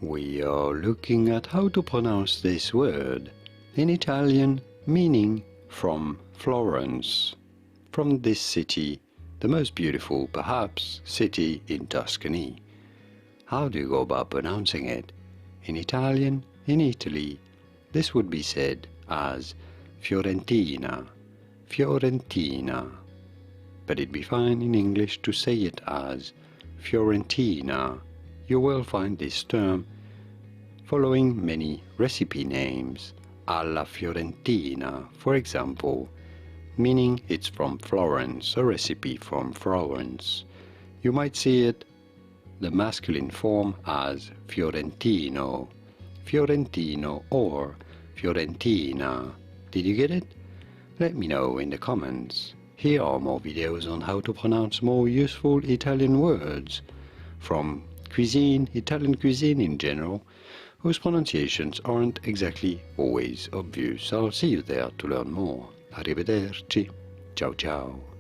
We are looking at how to pronounce this word in Italian, meaning from Florence, from this city, the most beautiful, perhaps, city in Tuscany. How do you go about pronouncing it? In Italian, in Italy, this would be said as Fiorentina, Fiorentina. But it'd be fine in English to say it as Fiorentina. You will find this term following many recipe names, alla Fiorentina, for example, meaning it's from Florence, a recipe from Florence. You might see it, the masculine form, as Fiorentino, Fiorentino or Fiorentina. Did you get it? Let me know in the comments. Here are more videos on how to pronounce more useful Italian words from cuisine, Italian cuisine in general, whose pronunciations aren't exactly always obvious. I'll see you there to learn more. Arrivederci. Ciao ciao.